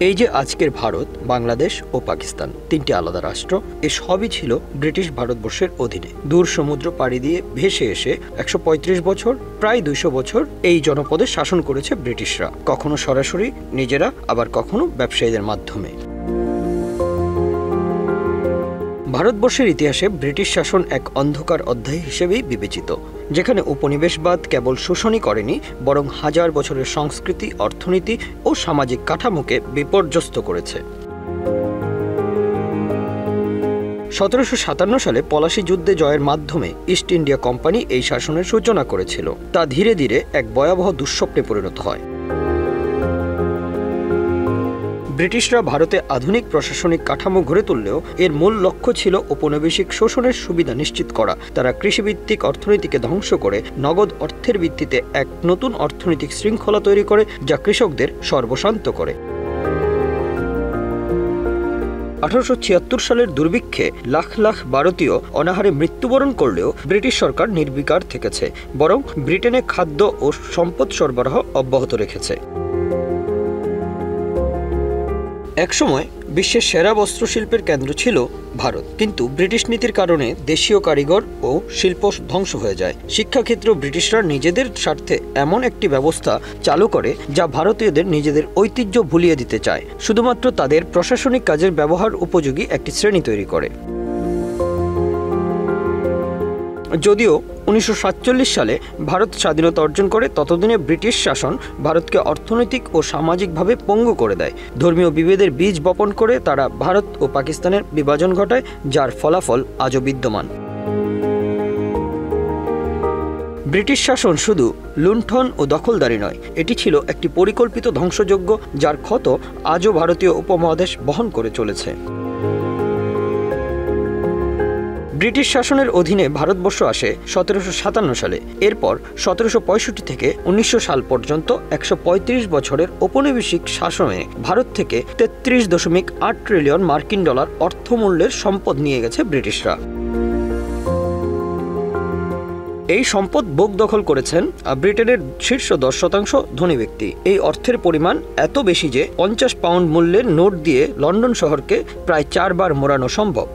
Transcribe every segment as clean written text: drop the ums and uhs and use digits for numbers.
এই যে আজকের ভারত, বাংলাদেশ ও পাকিস্তান তিনটি আলাদা রাষ্ট্র, এ সবই ছিল ব্রিটিশ ভারতবর্ষের অধীনে। দূর সমুদ্র পাড়ি দিয়ে ভেসে এসে ১৩৫ বছর, প্রায় ২০০ বছর এই জনপদে শাসন করেছে ব্রিটিশরা, কখনো সরাসরি নিজেরা, আবার কখনো ব্যবসায়ীদের মাধ্যমে। ভারতবর্ষের ইতিহাসে ব্রিটিশ শাসন এক অন্ধকার অধ্যায় হিসেবেই বিবেচিত, যেখানে উপনিবেশবাদ কেবল শোষণই করেনি, বরং হাজার বছরের সংস্কৃতি, অর্থনীতি ও সামাজিক কাঠামোকে বিপর্যস্ত করেছে। ১৭৫৭ সালে পলাশী যুদ্ধে জয়ের মাধ্যমে ইস্ট ইন্ডিয়া কোম্পানি এই শাসনের সূচনা করেছিল। তা ধীরে ধীরে এক ভয়াবহ দুঃস্বপ্নে পরিণত হয়। ব্রিটিশরা ভারতে আধুনিক প্রশাসনিক কাঠামো গড়ে তুললেও এর মূল লক্ষ্য ছিল ঔপনিবেশিক শোষণের সুবিধা নিশ্চিত করা। তারা কৃষিভিত্তিক অর্থনীতিকে ধ্বংস করে নগদ অর্থের ভিত্তিতে এক নতুন অর্থনৈতিক শৃঙ্খলা তৈরি করে, যা কৃষকদের সর্বশান্ত করে। ১৮৭৬ সালের দুর্ভিক্ষে লাখ লাখ ভারতীয় অনাহারে মৃত্যুবরণ করলেও ব্রিটিশ সরকার নির্বিকার থেকেছে, বরং ব্রিটেনে খাদ্য ও সম্পদ সরবরাহ অব্যাহত রেখেছে। একসময় বিশ্বের সেরা বস্ত্রশিল্পের কেন্দ্র ছিল ভারত, কিন্তু ব্রিটিশ নীতির কারণে দেশীয় কারিগর ও শিল্প ধ্বংস হয়ে যায়। শিক্ষাক্ষেত্রে ব্রিটিশরা নিজেদের স্বার্থে এমন একটি ব্যবস্থা চালু করে যা ভারতীয়দের নিজেদের ঐতিহ্য ভুলিয়ে দিতে চায়, শুধুমাত্র তাদের প্রশাসনিক কাজের ব্যবহার উপযোগী একটি শ্রেণী তৈরি করে। যদিও ১৯৪৭ সালে ভারত স্বাধীনতা অর্জন করে, ততদিনে ব্রিটিশ শাসন ভারতকে অর্থনৈতিক ও সামাজিকভাবে পঙ্গু করে দেয়। ধর্মীয় বিভেদের বীজ বপন করে তারা ভারত ও পাকিস্তানের বিভাজন ঘটায়, যার ফলাফল আজও বিদ্যমান। ব্রিটিশ শাসন শুধু লুণ্ঠন ও দখলদারি নয়, এটি ছিল একটি পরিকল্পিত ধ্বংসযজ্ঞ, যার ক্ষত আজও ভারতীয় উপমহাদেশ বহন করে চলেছে। ব্রিটিশ শাসনের অধীনে ভারতবর্ষ আসে ১৭৫৭ সালে। এরপর ১৭৬৫ থেকে ১৯০০ সাল পর্যন্ত ১৩৫ বছরের ঔপনিবেশিক শাসনে ভারত থেকে ৩৩.৮ ট্রিলিয়ন মার্কিন ডলার অর্থমূল্যের সম্পদ নিয়ে গেছে ব্রিটিশরা। এই সম্পদ ভোগ দখল করেছেন ব্রিটেনের শীর্ষ ১০% ধনী ব্যক্তি। এই অর্থের পরিমাণ এত বেশি যে ৫০ পাউন্ড মূল্যের নোট দিয়ে লন্ডন শহরকে প্রায় ৪ বার মোড়ানো সম্ভব।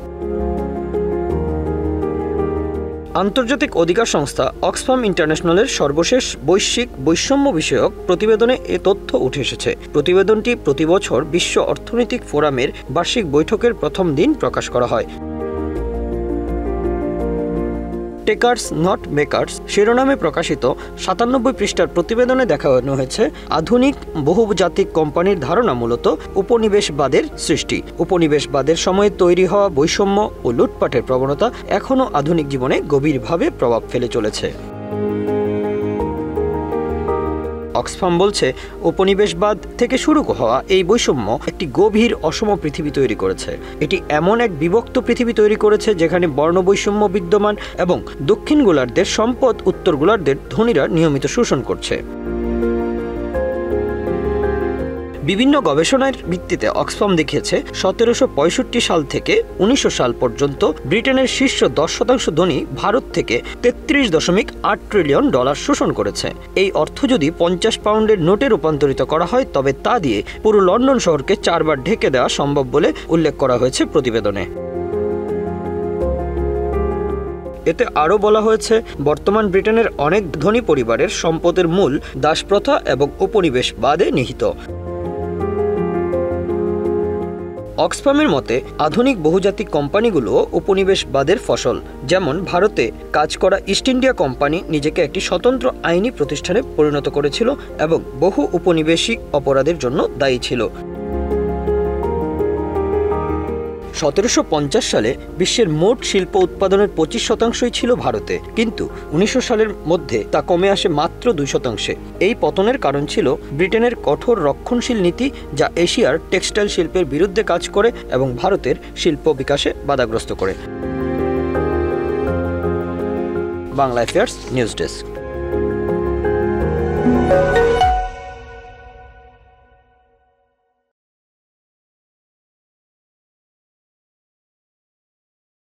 আন্তর্জাতিক অধিকার সংস্থা অক্সফাম ইন্টারন্যাশনালের সর্বশেষ বৈশ্বিক বৈষম্য বিষয়ক প্রতিবেদনে এ তথ্য উঠে এসেছে। প্রতিবেদনটি প্রতি বছর বিশ্ব অর্থনৈতিক ফোরামের বার্ষিক বৈঠকের প্রথম দিন প্রকাশ করা হয়। টেকার্স নট মেকার্স শিরোনামে প্রকাশিত ৯৭ পৃষ্ঠার প্রতিবেদনে দেখানো হয়েছে আধুনিক বহুজাতিক কোম্পানির ধারণা মূলত উপনিবেশবাদের সৃষ্টি। উপনিবেশবাদের সময়ে তৈরি হওয়া বৈষম্য ও লুটপাটের প্রবণতা এখনও আধুনিক জীবনে গভীরভাবে প্রভাব ফেলে চলেছে। অক্সফাম বলছে, উপনিবেশবাদ থেকে শুরু হওয়া এই বৈষম্য একটি গভীর অসম পৃথিবী তৈরি করেছে। এটি এমন এক বিভক্ত পৃথিবী তৈরি করেছে যেখানে বর্ণ বৈষম্য বিদ্যমান এবং দক্ষিণ গোলার্ধের সম্পদ উত্তর গোলার্ধের ধনীরা নিয়মিত শোষণ করছে। বিভিন্ন গবেষণার ভিত্তিতে অক্সফাম দেখিয়েছে ১৭৬৫ সাল থেকে ১৯০০ সাল পর্যন্ত ব্রিটেনের শীর্ষ ১০% ধনী ভারত থেকে ৩৩.৮ ট্রিলিয়ন ডলার শোষণ করেছে। এই অর্থ যদি ৫০ পাউন্ডের নোটে রূপান্তরিত করা হয়, তবে তা দিয়ে পুরো লন্ডন শহরকে ৪ বার ঢেকে দেওয়া সম্ভব বলে উল্লেখ করা হয়েছে প্রতিবেদনে। এতে আরও বলা হয়েছে, বর্তমান ব্রিটেনের অনেক ধনী পরিবারের সম্পদের মূল দাসপ্রথা এবং উপনিবেশবাদে নিহিত। অক্সফামের মতে, আধুনিক বহুজাতিক কোম্পানিগুলো উপনিবেশবাদের ফসল। যেমন ভারতে কাজ করা ইস্ট ইন্ডিয়া কোম্পানি নিজেকে একটি স্বতন্ত্র আইনি প্রতিষ্ঠানে পরিণত করেছিল এবং বহু উপনিবেশিক অপরাধের জন্য দায়ী ছিল। ১৭৫০ সালে বিশ্বের মোট শিল্প উৎপাদনের ২৫% ছিল ভারতে, কিন্তু ১৯০০ সালের মধ্যে তা কমে আসে মাত্র ২%। এই পতনের কারণ ছিল ব্রিটেনের কঠোর রক্ষণশীল নীতি, যা এশিয়ার টেক্সটাইল শিল্পের বিরুদ্ধে কাজ করে এবং ভারতের শিল্প বিকাশে বাধাগ্রস্ত করে। Bangla affairs news desk.